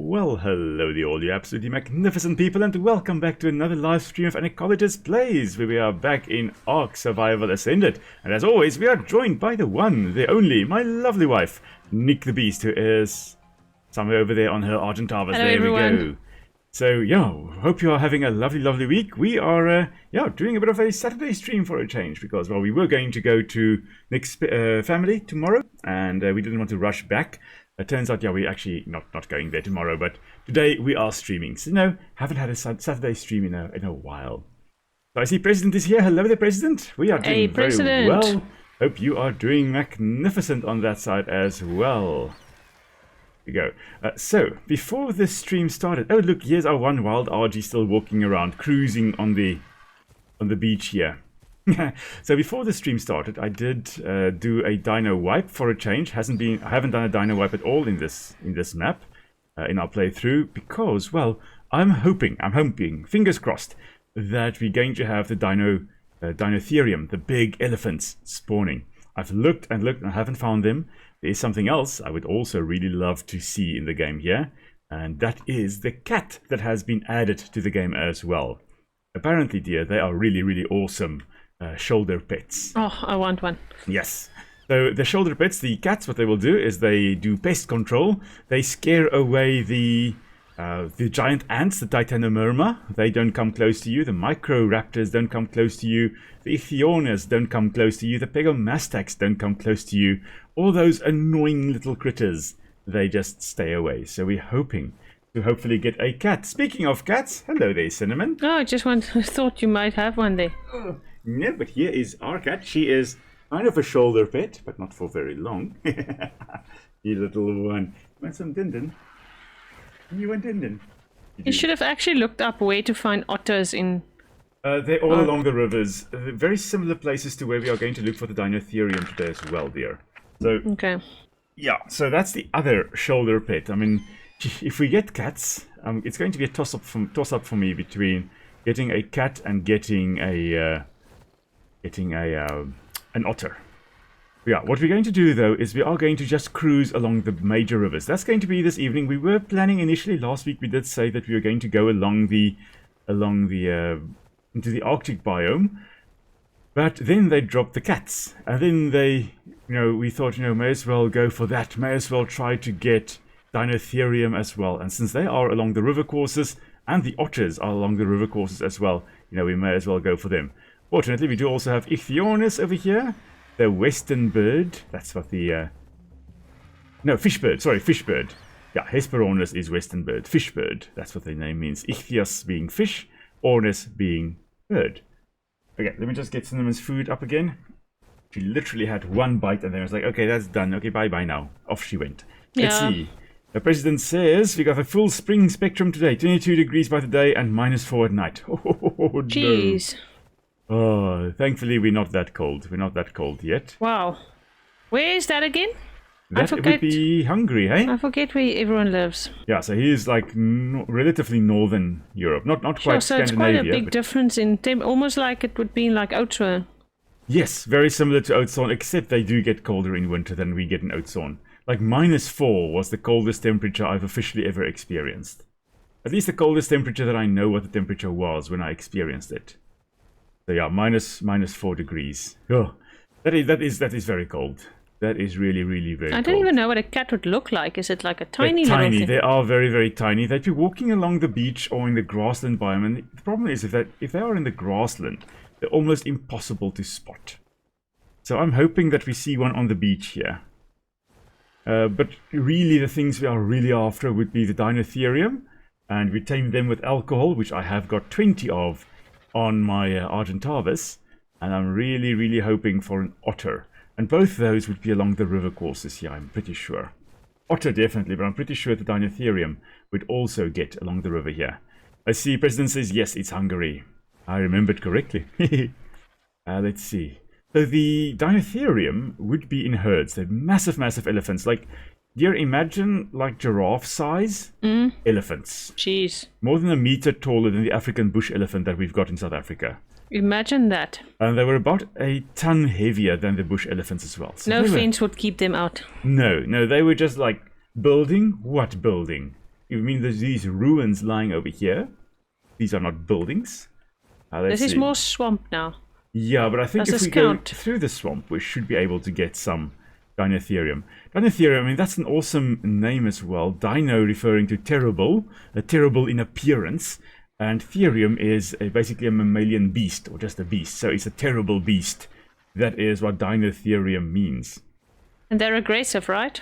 Well, hello there all you absolutely magnificent people, and welcome back to another live stream of An Ecologist Plays, where we are back in Ark Survival Ascended. And as always, we are joined by the one, the only, my lovely wife, Nic the Beast, who is somewhere over there on her Argent Harvest. Hello, there everyone. we go. So, yeah, hope you are having a lovely week. We are, doing a bit of a Saturday stream for a change, because, well, we were going to go to Nic's family tomorrow, and we didn't want to rush back. It turns out, we're actually not going there tomorrow, but today we are streaming. So, no, haven't had a Saturday stream in a while. So I see President is here. Hello there, President. We are doing very well. Hope you are doing magnificent on that side as well. Here we go. So, before the stream started... Oh, look, here's our one wild RG still walking around, cruising on the beach here. So before the stream started, I did do a dino wipe for a change. I haven't done a dino wipe at all in this map in our playthrough, because, well, I'm hoping, fingers crossed, that we're going to have the Deinotherium, the big elephants, spawning. I've looked and I haven't found them. There is something else I would also really love to see in the game here, and that is the cat that has been added to the game as well. Apparently, dear, they are really awesome. Shoulder pets. Oh, I want one. Yes. So the shoulder pets, the cats, what they will do is they do pest control. They scare away the giant ants, the Titanomyrma. They don't come close to you. The microraptors don't come close to you. The ichthyornis don't come close to you. The pegomastax don't come close to you. All those annoying little critters, they just stay away. So we're hoping to hopefully get a cat. Speaking of cats, hello there, Cinnamon. Oh, I thought you might have one there. No, but here is our cat. She is kind of a shoulder pet, but not for very long. You little one. You want some dindin? You want dindin? You should have actually looked up where to find otters in... They're all along the rivers. Very similar places to where we are going to look for the Deinotherium today as well, dear. So, okay. Yeah, so that's the other shoulder pet. I mean, if we get cats, it's going to be a toss-up for me between getting a cat and getting an otter. Yeah, what we're going to do though is we are going to just cruise along the major rivers. That's going to be this evening. We were planning initially last week. We did say that we were going to go along the into the Arctic biome, but then they dropped the cats, and then they, we thought, may as well go for that. May as well try to get Deinotherium as well. And since they are along the river courses and the otters are along the river courses as well, we may as well go for them. Fortunately, we do also have ichthyornis over here, the western bird. That's what the... No, fishbird. Sorry, fishbird. Yeah, Hesperornis is western bird. Fishbird. That's what the name means. Ichthyos being fish, ornis being bird. Okay, let me just get Cinnamon's food up again. She literally had one bite and then I was like, okay, that's done. Okay, bye-bye now. Off she went. Let's see. The president says we got a full spring spectrum today. 22 degrees by the day and -4 at night. Oh, jeez. No. Oh, thankfully we're not that cold. We're not that cold yet. Wow. Where is that again? That would be Hungary, hey? I forget where everyone lives. Yeah, so he's like relatively northern Europe. Not quite so Scandinavia. It's quite a big difference in almost like it would be like Oudtshoorn. Yes, very similar to Oudtshoorn, except they do get colder in winter than we get in Oudtshoorn. Like -4 was the coldest temperature I've officially ever experienced. At least the coldest temperature that I know what the temperature was when I experienced it. So yeah, -4 degrees. Oh, that is very cold. That is really very cold. I don't even know what a cat would look like. Is it like a tiny little thing? They are very tiny. They'd be walking along the beach or in the grassland biome. And the problem is if they are in the grassland, they're almost impossible to spot. So I'm hoping that we see one on the beach here. But really the things we are really after would be the Deinotherium. And we tame them with alcohol, which I have got 20 of on my Argentavis, and I'm really hoping for an otter, and both of those would be along the river courses here, I'm pretty sure. Otter definitely, but I'm pretty sure the Deinotherium would also get along the river here. I see President says yes, it's Hungary. I remembered correctly. Let's see. So the Deinotherium would be in herds. They're massive elephants, like, dear, imagine like giraffe size elephants. Jeez. More than a meter taller than the African bush elephant that we've got in South Africa. Imagine that. And they were about a ton heavier than the bush elephants as well. So no fence would keep them out. No, they were just like building. What building? you mean there's these ruins lying over here? These are not buildings. This is more swamp now. Yeah, but I think if we go through the swamp, we should be able to get some Deinotherium. Deinotherium, I mean, that's an awesome name as well. Dino referring to terrible, terrible in appearance. And therium is basically a mammalian beast, or just a beast. So it's a terrible beast. That is what Deinotherium means. And they're aggressive, right?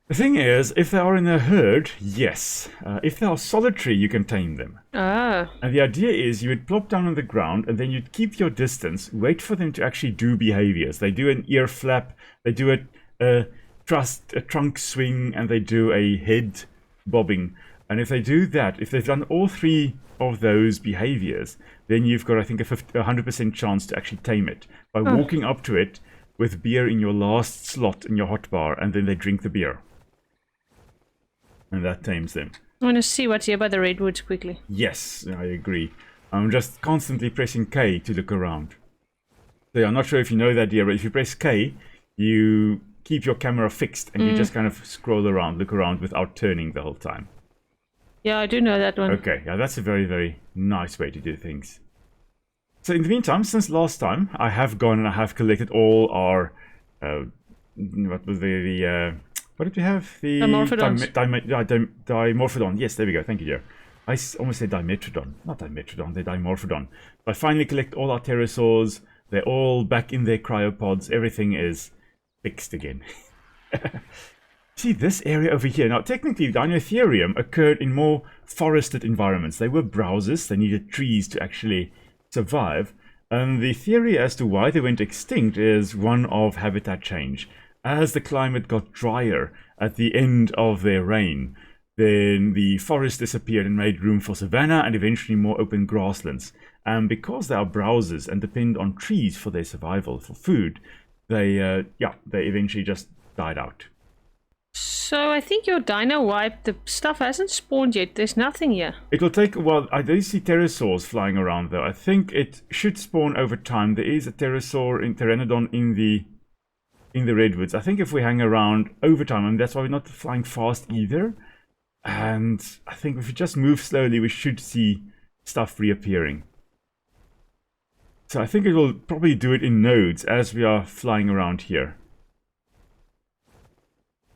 The thing is, if they are in a herd, yes. If they are solitary, you can tame them. Ah. And the idea is you would plop down on the ground and then you'd keep your distance, wait for them to actually do behaviors. They do an ear flap, they do a trunk swing, and they do a head bobbing. And if they do that, if they've done all 3 of those behaviors, then you've got, I think, a 100% chance to actually tame it. By walking up to it with beer in your last slot in your hotbar, and then they drink the beer. And that tames them. I want to see what's here by the redwoods quickly. Yes, I agree. I'm just constantly pressing K to look around. So I'm not sure if you know that, dear, but if you press K, you keep your camera fixed and you just kind of scroll around, look around without turning the whole time. Yeah, I do know that one. Okay, yeah, that's a very, very nice way to do things. So in the meantime, since last time, I have gone and I have collected all our... what was what did we have? The Dimorphodon. Yes, there we go. Thank you, dear. I almost said Dimetrodon. Not Dimetrodon, they're Dimorphodon. I finally collect all our pterosaurs. They're all back in their cryopods. Everything is fixed again. See this area over here. Now, technically, Deinotherium occurred in more forested environments. They were browsers. They needed trees to actually survive. And the theory as to why they went extinct is one of habitat change. As the climate got drier at the end of their reign, then the forest disappeared and made room for savanna and eventually more open grasslands. And because they are browsers and depend on trees for their survival, for food, they eventually just died out. So I think your dino wipe, the stuff hasn't spawned yet. There's nothing here. It will take a while. I do see pterosaurs flying around though. I think it should spawn over time. There is a pterosaur in Pteranodon in the redwoods. I think if we hang around over time, and that's why we're not flying fast either. And I think if we just move slowly, we should see stuff reappearing. So I think it will probably do it in nodes as we are flying around here.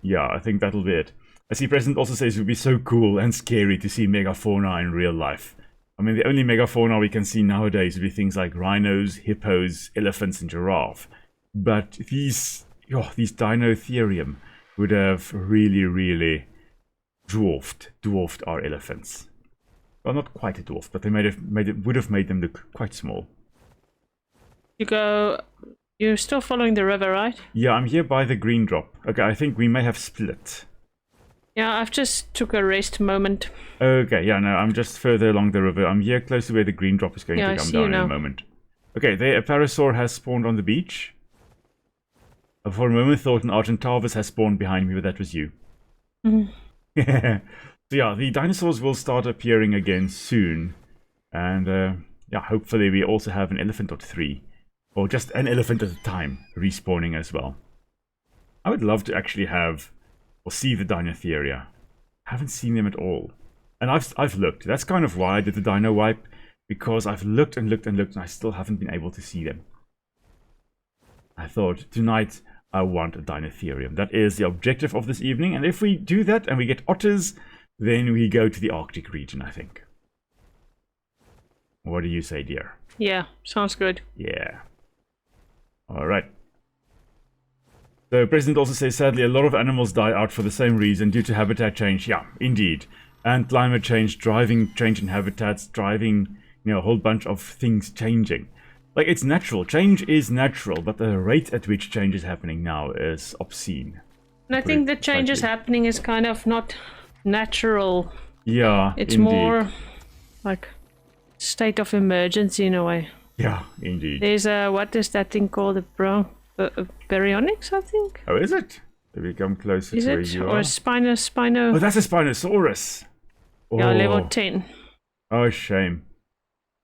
Yeah, I think that'll be it. I see President also says it would be so cool and scary to see megafauna in real life. I mean, the only megafauna we can see nowadays would be things like rhinos, hippos, elephants, and giraffe. But these Deinotherium would have really, really dwarfed our elephants. Well, not quite a dwarf, but they would have made them look quite small. You're still following the river, right? Yeah, I'm here by the green drop. Okay, I think we may have split. Yeah, I've just took a rest moment. Okay, yeah, no, I'm just further along the river. I'm here close to where the green drop is going to come down in a moment. Okay, there, a parasaur has spawned on the beach. For a moment, thought an Argentavis has spawned behind me, but that was you. So yeah, the dinosaurs will start appearing again soon. And yeah, hopefully we also have an elephant or 3. Or just an elephant at a time respawning as well. I would love to actually have or see the Deinotheria. I haven't seen them at all. And I've looked. That's kind of why I did the dino wipe. Because I've looked and looked and looked and I still haven't been able to see them. I thought, tonight I want a Deinotherium. That is the objective of this evening. And if we do that and we get otters, then we go to the Arctic region, I think. What do you say, dear? Yeah, sounds good. Yeah. Alright. The president also says, sadly, a lot of animals die out for the same reason, due to habitat change. Yeah, indeed. And climate change, driving change in habitats, driving, a whole bunch of things changing. Like, it's natural. Change is natural, but the rate at which change is happening now is obscene. And I think the change is happening is kind of not natural. Yeah, it's indeed. More like state of emergency in a way. Yeah, indeed. There's what is that thing called? Baryonyx, I think. Oh, is it? Did we come closer is to it? where you Or are? Spino? Oh, that's a Spinosaurus. Oh. Yeah, level 10. Oh, shame.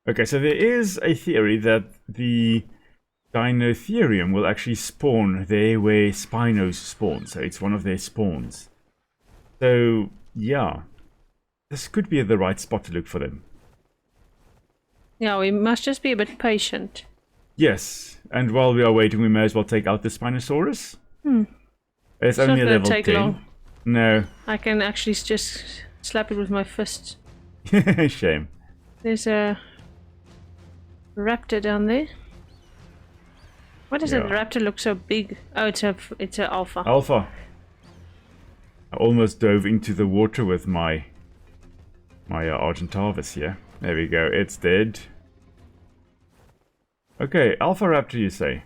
Okay, so there is a theory that the Deinotherium will actually spawn there where Spinos spawn. So it's one of their spawns. So, yeah. this could be the right spot to look for them. Yeah, we must just be a bit patient. Yes, and while we are waiting, we may as well take out the Spinosaurus. It's not only a gonna level take 10. long. No. I can actually just slap it with my fists. Shame. There's a raptor down there. Why does that raptor look so big? Oh, it's a alpha. Alpha. I almost dove into the water with my Argentavis here. There we go. It's dead. Okay, Alpha Raptor, you say?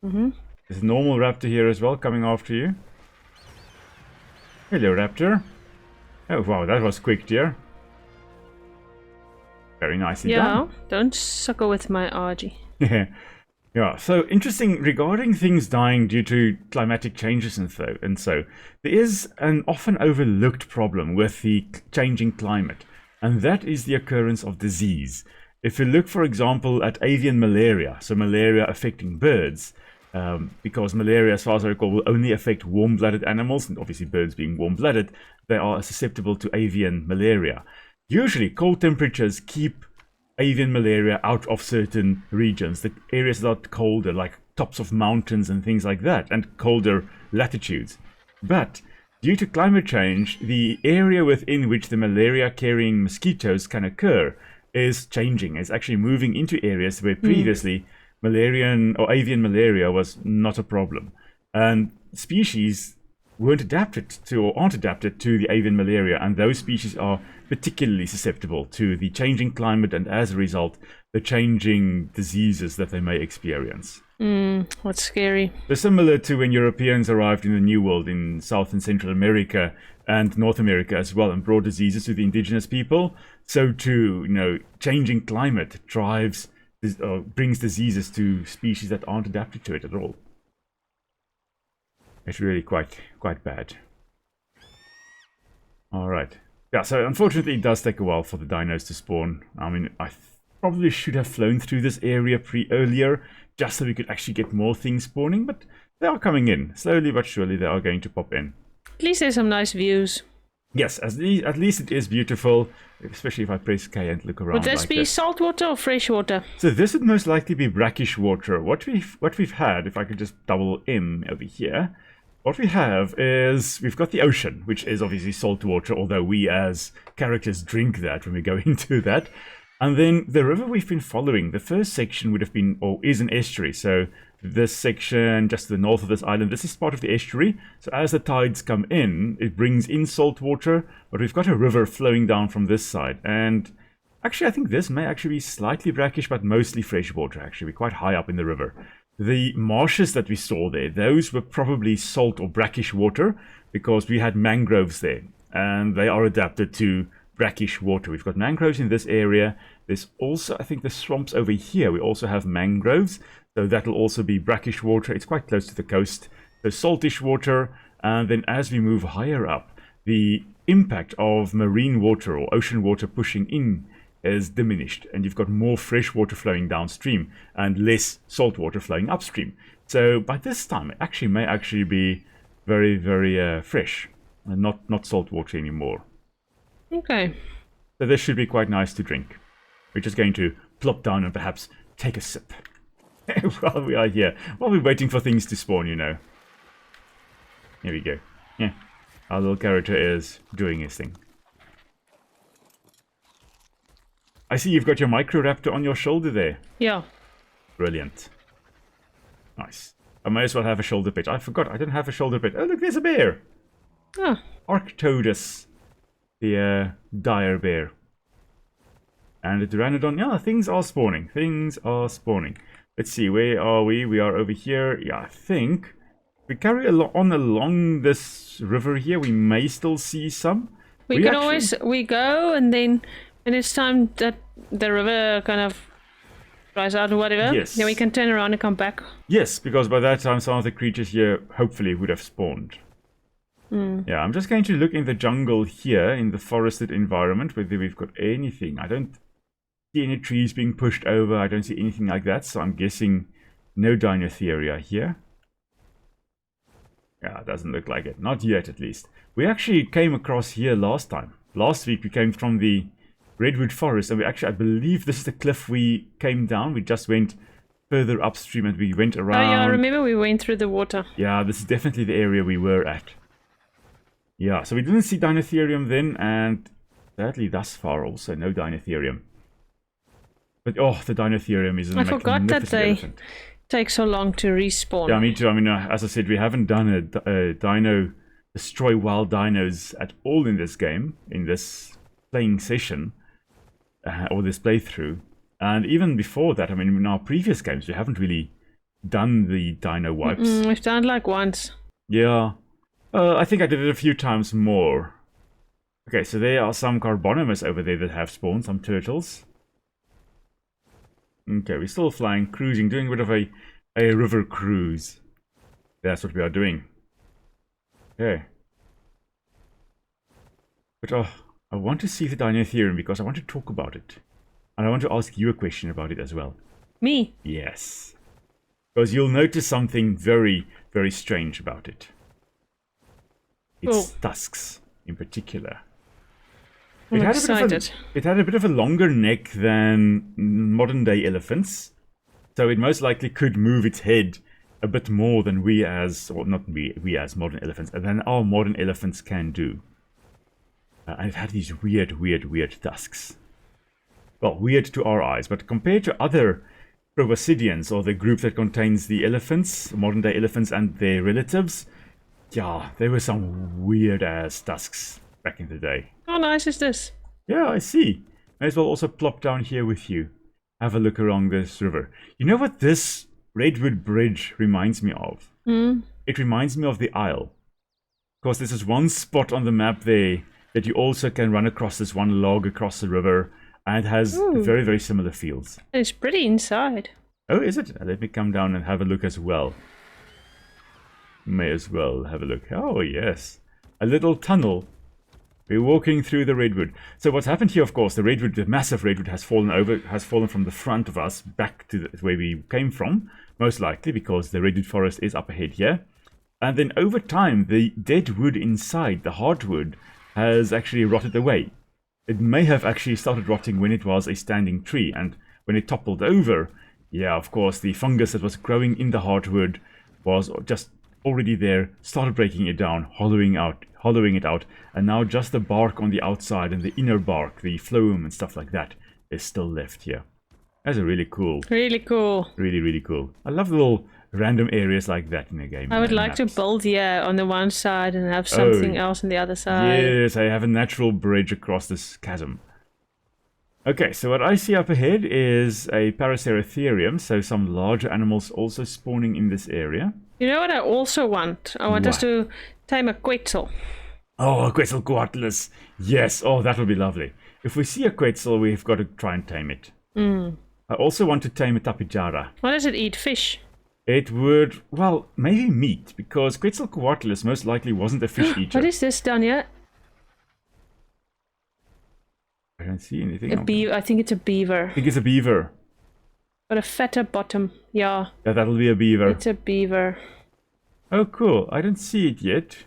There's a normal raptor here as well, coming after you. Hello, Raptor. Oh, wow, that was quick, dear. Very nicely done. Don't suckle with my Argy. Yeah, so interesting regarding things dying due to climatic changes and so there is an often overlooked problem with the changing climate, and that is the occurrence of disease. If you look, for example, at avian malaria, so malaria affecting birds, because malaria, as far as I recall, will only affect warm-blooded animals, and obviously birds being warm-blooded, they are susceptible to avian malaria. Usually, cold temperatures keep avian malaria out of certain regions, the areas that are colder, like tops of mountains and things like that, and colder latitudes. But due to climate change, the area within which the malaria-carrying mosquitoes can occur is changing. It's actually moving into areas where previously Malarian or avian malaria was not a problem. And species weren't adapted to or aren't adapted to the avian malaria, and those species are particularly susceptible to the changing climate and as a result the changing diseases that they may experience. That's scary. So similar to when Europeans arrived in the New World in South and Central America and North America as well and brought diseases to the indigenous people, so too, changing climate brings diseases to species that aren't adapted to it at all. It's really quite bad. Alright. Yeah, so unfortunately it does take a while for the dinos to spawn. I mean, I probably should have flown through this area earlier, just so we could actually get more things spawning, but they are coming in. Slowly but surely they are going to pop in. At least there's some nice views. Yes, at least it is beautiful, especially if I press K and look around. Would this be saltwater or freshwater? So this would most likely be brackish water. What we've had, if I could just double M over here, what we have is we've got the ocean, which is obviously salt water, although we as characters drink that when we go into that. And then the river we've been following, the first section would have been, or is an estuary. So this section just to the north of this island, this is part of the estuary. So as the tides come in, it brings in salt water, but we've got a river flowing down from this side. And actually, I think this may actually be slightly brackish, but mostly fresh water, actually. We're quite high up in the river. The marshes that we saw there, those were probably salt or brackish water because we had mangroves there, and they are adapted to brackish water. We've got mangroves in this area. There's also, I think, the swamps over here. We also have mangroves, so that'll also be brackish water. It's quite close to the coast. So saltish water, and then as we move higher up, the impact of marine water or ocean water pushing in is diminished, and you've got more fresh water flowing downstream and less salt water flowing upstream. So by this time, it may be very, very fresh and not salt water anymore. Okay. So this should be quite nice to drink. We're just going to plop down and perhaps take a sip while we are here, while we're waiting for things to spawn, Here we go. Yeah, our little character is doing his thing. I see you've got your Microraptor on your shoulder there. Yeah. Brilliant. Nice. I may as well have a shoulder pet. I forgot, I don't have a shoulder pet. Oh, look, there's a bear. Ah. Arctodus. The dire bear. And a Pteranodon. Yeah, things are spawning. Let's see, where are we? We are over here. Yeah, I think we carry along this river here. We may still see some. We go, and then when it's time that the river kind of dries out or whatever, yes, then we can turn around and come back. Yes, because by that time some of the creatures here hopefully would have spawned. Yeah, I'm just going to look in the jungle here, in the forested environment, whether we've got anything. I don't see any trees being pushed over. I don't see anything like that, so I'm guessing no Deinotheria here. Yeah, it doesn't look like it. Not yet, at least. We actually came across here last time. last week we came from the redwood forest, and we actually, I believe this is the cliff we came down. We just went further upstream and we went around. Oh yeah, I remember we went through the water. Yeah, this is definitely the area we were at. Yeah, so we didn't see Deinotherium then, and sadly thus far also no Deinotherium. But oh, the Deinotherium is a magnificent forgot that they elephant. take so long to respawn. Yeah, me too. I mean, as I said, we haven't done a dino destroy wild dinos at all in this game, in this playing session, or this playthrough. And even before that, I mean, in our previous games, we haven't really done the dino wipes. We've done it like once. Yeah. I think I did it a few times more. Okay, so there are some carbonomers over there that have spawned, some turtles. Okay, we're still flying, cruising, doing a bit of a river cruise. That's what we are doing. Okay. But I want to see the Deinotherium because I want to talk about it. And I want to ask you a question about it as well. Me? Yes. Because you'll notice something very, very strange about it. Its tusks, in particular. I'm excited. It had a bit of a longer neck than modern-day elephants. So it most likely could move its head a bit more than we as, or not we as modern elephants, than our modern elephants can do. And it had these weird tusks. Well, weird to our eyes, but compared to other proboscideans, or the group that contains the elephants, modern-day elephants and their relatives, yeah, there were some weird-ass tusks back in the day. How nice is this? Yeah, I see. May as well also plop down here with you. Have a look along this river. You know what this redwood bridge reminds me of? It reminds me of the Isle. Of course, there's this one spot on the map there that you also can run across this one log across the river, and it has very, very similar feels. It's pretty inside. Oh, is it? Let me come down and have a look as well. May as well have a look. Oh, yes. A little tunnel. We're walking through the redwood. So what's happened here, of course, the redwood, the massive redwood has fallen from the front of us back to where we came from, most likely because the redwood forest is up ahead here. And then over time, the dead wood inside, the hardwood, has actually rotted away. It may have actually started rotting when it was a standing tree, and when it toppled over, yeah, of course, the fungus that was growing in the hardwood was just already there, started breaking it down, hollowing it out, and now just the bark on the outside and the inner bark, the phloem and stuff like that, is still left here. That's a really cool. Really cool. Really, really cool. I love little random areas like that in a game. I would like to build here on the one side and have something else on the other side. Yes, I have a natural bridge across this chasm. Okay, so what I see up ahead is a Deinotherium, so some larger animals also spawning in this area. You know what I also want? I want us to tame a Quetzal. Oh, a Quetzalcoatlus. Yes, oh, that would be lovely. If we see a Quetzal, we've got to try and tame it. I also want to tame a Tapijara. What does it eat? Fish? It would, well, maybe meat, because Quetzalcoatlus most likely wasn't a fish eater. What is this down here? I don't see anything. I think it's a beaver. I think it's a beaver. But a fatter bottom. Yeah. Yeah, that'll be a beaver. It's a beaver. Oh, cool. I don't see it yet.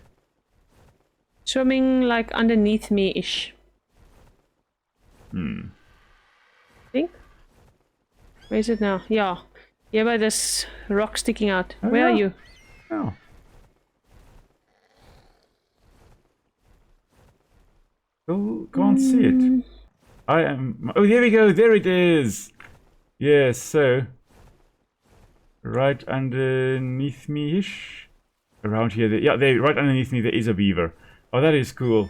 Swimming like underneath me-ish. Think? Where is it now? Yeah. Yeah, by this rock sticking out. Oh, Where are you? Oh. Oh, can't see it. I am... Oh, there we go. There it is. Yes, so... Right underneath me-ish. Around here. Yeah, there, right underneath me there is a beaver. Oh, that is cool.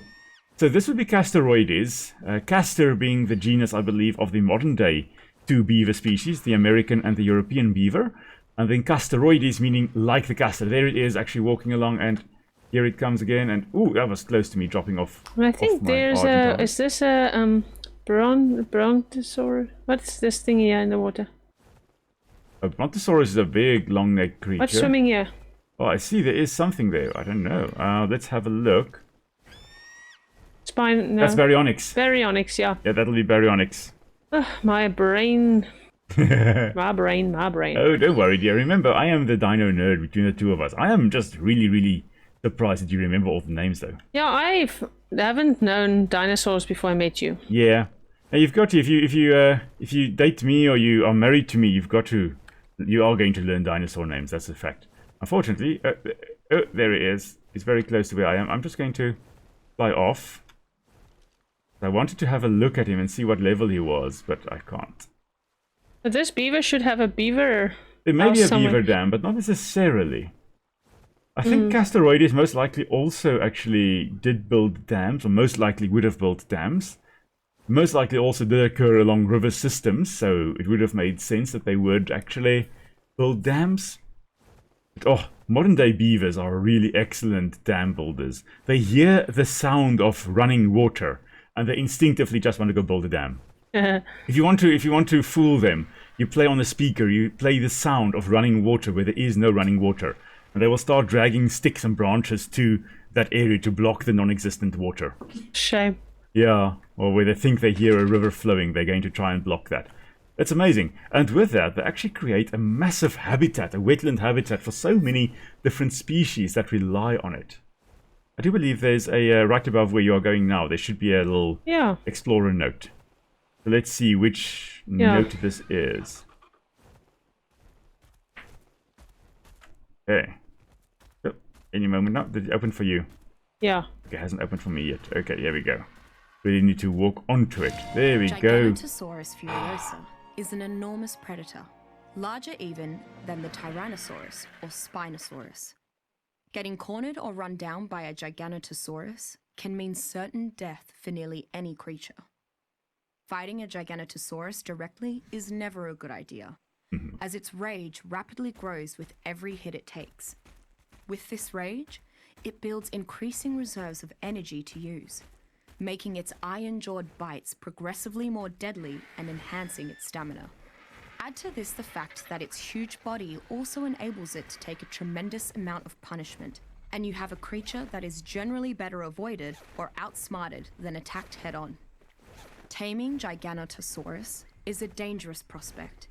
So this would be Castoroides. Castor being the genus, I believe, of the modern day two beaver species, the American and the European beaver. And then Castoroides meaning like the castor. There it is, actually walking along, and here it comes again. And ooh, that was close to me dropping off. I think there's a... Is this a brontosaurus? What's this thing here in the water? A brontosaurus is a big, long-necked creature. What's swimming here? Oh, I see. There is something there. I don't know. Let's have a look. Spine. No. That's Baryonyx. Baryonyx, yeah. Yeah, that'll be Baryonyx. My brain. my brain. Oh, don't worry, dear. Remember, I am the dino nerd between the two of us. I am just really, really Surprised that you remember all the names though. Yeah, I haven't known dinosaurs before I met you. Yeah. Now you've got to, if you date me or you are married to me, you are going to learn dinosaur names. That's a fact. Unfortunately, there he is. He's very close to where I am. I'm just going to fly off. I wanted to have a look at him and see what level he was, but I can't. But this beaver should have a beaver. There may be a somewhere. beaver dam, but not necessarily. I think Castoroides most likely also actually did build dams, or most likely would have built dams. Most likely also did occur along river systems, so it would have made sense that they would actually build dams. But, modern day beavers are really excellent dam builders. They hear the sound of running water, and they instinctively just want to go build a dam. If you want to fool them, you play on the speaker, you play the sound of running water where there is no running water, and they will start dragging sticks and branches to that area to block the non-existent water. Shame. Yeah, or where they think they hear a river flowing, they're going to try and block that. It's amazing. And with that, they actually create a massive habitat, a wetland habitat for so many different species that rely on it. I do believe there's a, right above where you are going now, there should be a little explorer note. So let's see which note this is. Okay. Oh, any moment now. Did it open for you? Yeah. Okay, it hasn't opened for me yet. Okay, here we go. We need to walk onto it. There we go. Giganotosaurus furiosa is an enormous predator, larger even than the Tyrannosaurus or Spinosaurus. Getting cornered or run down by a Giganotosaurus can mean certain death for nearly any creature. Fighting a Giganotosaurus directly is never a good idea, as its rage rapidly grows with every hit it takes. With this rage, it builds increasing reserves of energy to use, making its iron-jawed bites progressively more deadly and enhancing its stamina. Add to this the fact that its huge body also enables it to take a tremendous amount of punishment, and you have a creature that is generally better avoided or outsmarted than attacked head-on. Taming Giganotosaurus is a dangerous prospect.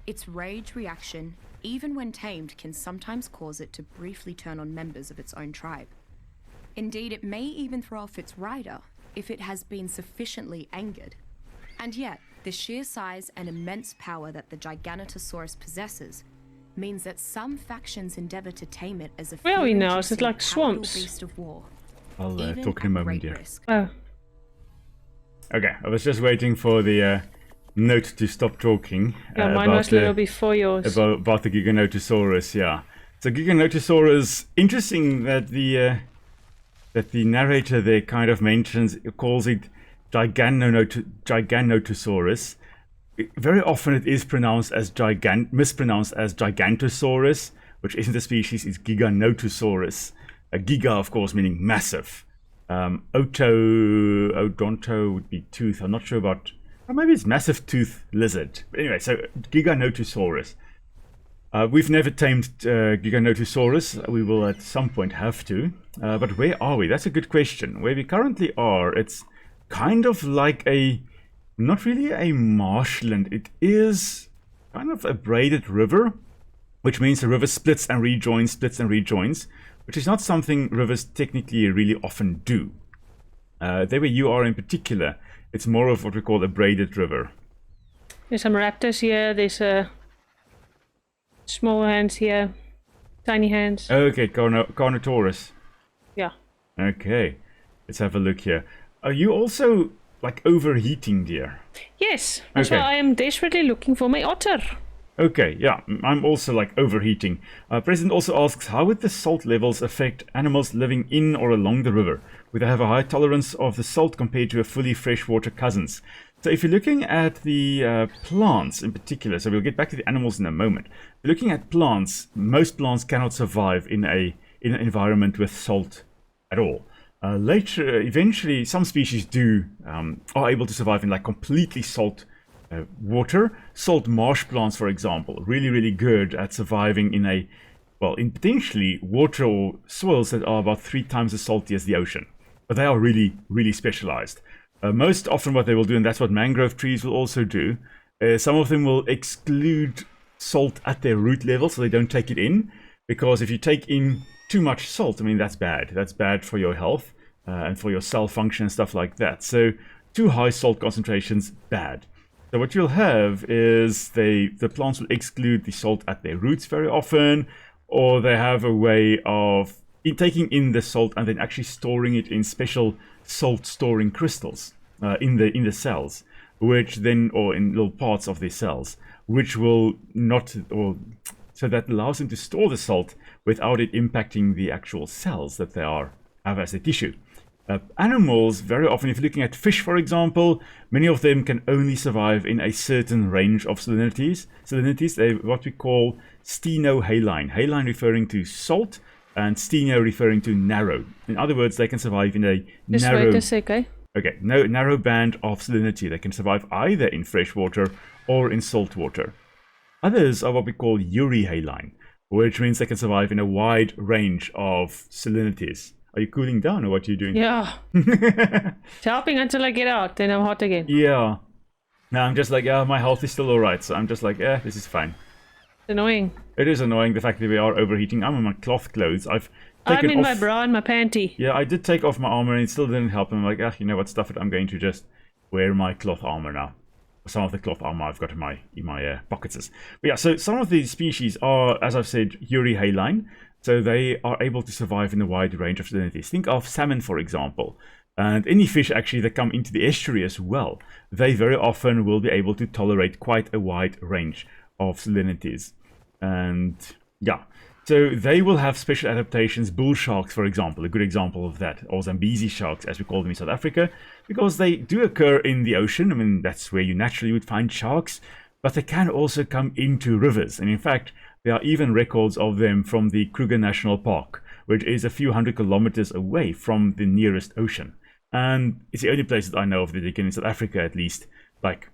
Its rage reaction, even when tamed, can sometimes cause it to briefly turn on members of its own tribe. Indeed, it may even throw off its rider if it has been sufficiently angered. And yet, the sheer size and immense power that the Giganotosaurus possesses means that some factions endeavor to tame it as a Where are we now? Is it fear-inducing like swamps? capital beast of war, I'll even talk in a at moment, great dear. risk. Oh. Okay, I was just waiting for the note to stop talking. Yeah, mine was a little before yours. About the Giganotosaurus, yeah. So Giganotosaurus, interesting that the narrator there kind of calls it Giganotosaurus. Very often it is mispronounced as Gigantosaurus, which isn't a species, it's Giganotosaurus. Giga, of course, meaning massive. Odonto would be tooth. I'm not sure about... Or maybe it's massive tooth lizard. But anyway, so Giganotosaurus. We've never tamed Giganotosaurus. We will at some point have to. But where are we? That's a good question. Where we currently are, it's kind of like not really a marshland. It is kind of a braided river, which means the river splits and rejoins, which is not something rivers technically really often do. There where you are in particular, it's more of what we call a braided river. There's some raptors here, there's small hands here, tiny hands. Okay, Carnotaurus. Yeah. Okay, let's have a look here. Are you also like overheating, dear? Yes, that's Okay. why I am desperately looking for my otter. Okay, yeah, I'm also like overheating. President also asks, how would the salt levels affect animals living in or along the river? Would they have a high tolerance of the salt compared to a fully freshwater cousins? So if you're looking at the plants in particular, so we'll get back to the animals in a moment. If you're looking at plants, most plants cannot survive in an environment with salt at all. Eventually, some species are able to survive in like completely salt water. Salt marsh plants, for example, really good at surviving in potentially water or soils that are about 3 times as salty as the ocean. But they are really specialized. Most often what they will do, and that's what mangrove trees will also do, some of them will exclude salt at their root level so they don't take it in. Because if you take in too much salt, I mean, that's bad. That's bad for your health and for your cell function and stuff like that. So too high salt concentrations, bad. So what you'll have is the plants will exclude the salt at their roots very often, or they have a way of taking in the salt and then actually storing it in special salt storing crystals in the cells, which then, or in little parts of the cells, which will not, or so that allows them to store the salt without it impacting the actual cells that they have as a tissue. Animals, very often, if you're looking at fish, for example, many of them can only survive in a certain range of salinities. They're what we call stenohaline. Haline referring to salt, and steno referring to narrow. In other words, they can survive in a narrow... Just wait a sec, eh? Okay, narrow band of salinity. They can survive either in fresh water or in salt water. Others are what we call euryhaline, which means they can survive in a wide range of salinities. Are you cooling down, or what are you doing? Yeah. It's helping until I get out, then I'm hot again. Yeah. No, I'm just like, yeah, my health is still alright, so I'm just like, yeah, this is fine. It's annoying. It is annoying, the fact that we are overheating. I'm in my cloth clothes. I'm in my bra and my panty. Yeah, I did take off my armor and it still didn't help. I'm like, you know what, stuff it. I'm going to just wear my cloth armor now. Some of the cloth armor I've got in my pockets. But yeah, so some of these species are, as I've said, euryhaline. So they are able to survive in a wide range of salinities. Think of salmon, for example. And any fish actually that come into the estuary as well, they very often will be able to tolerate quite a wide range of salinities. And yeah, so they will have special adaptations. Bull sharks, for example, a good example of that, or Zambezi sharks, as we call them in South Africa, because they do occur in the ocean. I mean, that's where you naturally would find sharks, but they can also come into rivers. And in fact, there are even records of them from the Kruger National Park, which is a few hundred kilometers away from the nearest ocean. And it's the only place that I know of that you can, in South Africa at least, like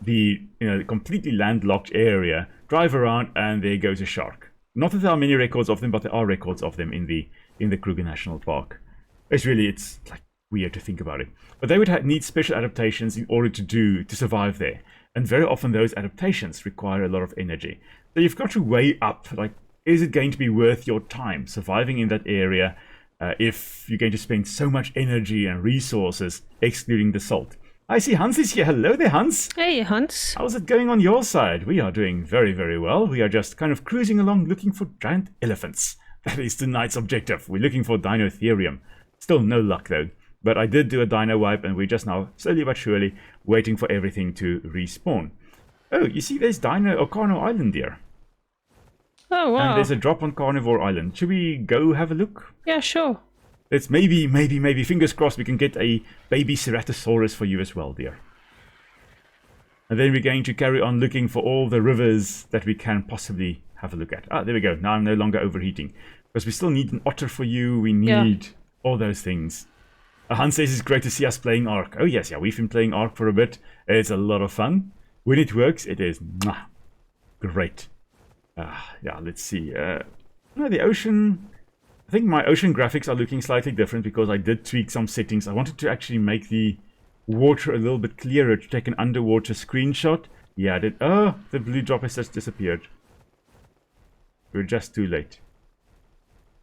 the completely landlocked area, drive around and there goes a shark. Not that there are many records of them, but there are records of them in the Kruger National Park. It's like weird to think about it. But they would need special adaptations in order to survive there. And very often those adaptations require a lot of energy. So you've got to weigh up, like, is it going to be worth your time surviving in that area if you're going to spend so much energy and resources excluding the salt? I see Hans is here. Hello there, Hans. Hey, Hans. How's it going on your side? We are doing very, very well. We are just kind of cruising along looking for giant elephants. That is tonight's objective. We're looking for Deinotherium. Still no luck though. But I did do a dino wipe and we're just now, slowly but surely, waiting for everything to respawn. Oh, you see there's Carnivore Island here. Oh, wow. And there's a drop on Carnivore Island. Should we go have a look? Yeah, sure. Let's maybe, fingers crossed, we can get a baby Ceratosaurus for you as well, dear. And then we're going to carry on looking for all the rivers that we can possibly have a look at. Ah, there we go. Now I'm no longer overheating. Because we still need an otter for you. We need all those things. Hans says it's great to see us playing Ark. Oh yes, yeah, we've been playing Ark for a bit. It's a lot of fun. When it works, it is great. Yeah, let's see. The ocean... I think my ocean graphics are looking slightly different because I did tweak some settings. I wanted to actually make the water a little bit clearer to take an underwater screenshot. Yeah, I did. Oh, the blue drop has just disappeared. We're just too late.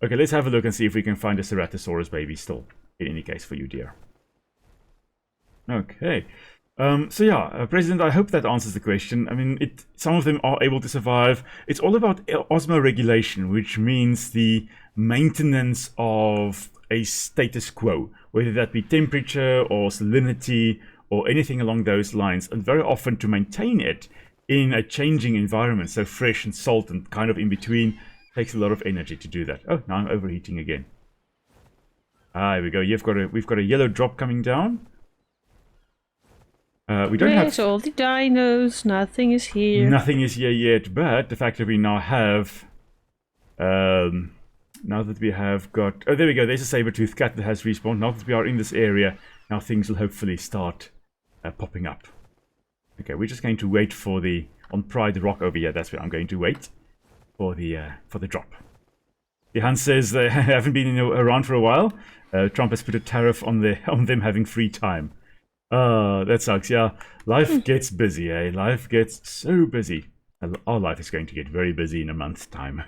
Okay, let's have a look and see if we can find a Ceratosaurus baby still. In any case for you, dear. Okay. So yeah, President, I hope that answers the question. I mean, some of them are able to survive. It's all about osmoregulation, which means the maintenance of a status quo, whether that be temperature or salinity or anything along those lines. And very often to maintain it in a changing environment, so fresh and salt and kind of in between, takes a lot of energy to do that. Oh, now I'm overheating again. Ah, here we go. We've got a yellow drop coming down. We don't Where's all the dinos? Nothing is here. Nothing is here yet, but the fact that we now have... now that we have got... Oh, there we go. There's a saber-toothed cat that has respawned. Now that we are in this area, now things will hopefully start popping up. Okay, we're just going to wait for the... On Pride Rock over here, that's where I'm going to wait for the drop. The Hans says they haven't been around for a while. Trump has put a tariff on them having free time. That sucks. Yeah, life gets busy, eh? Life gets so busy. Our life is going to get very busy in a month's time.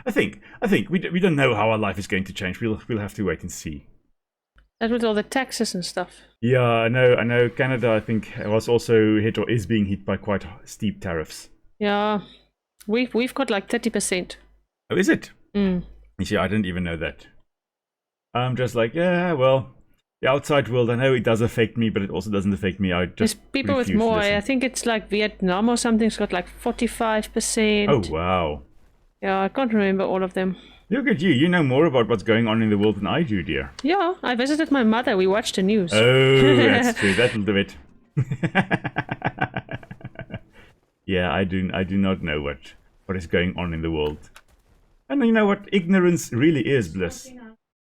I think we don't know how our life is going to change. We'll have to wait and see. That with all the taxes and stuff. Yeah, I know. Canada, I think, was also hit or is being hit by quite steep tariffs. Yeah, we've got like 30%. Oh, is it? Mm. You see, I didn't even know that. I'm just like, yeah, well, the outside world, I know it does affect me, but it also doesn't affect me. I just There's people with refuse to more. listen. I think it's like Vietnam or something's got like 45%. Oh, wow. Yeah, I can't remember all of them. Look at you. You know more about what's going on in the world than I do, dear. Yeah, I visited my mother. We watched the news. Oh, that's true. That'll do it. Yeah, I do not know what is going on in the world. And you know what? Ignorance really is bliss.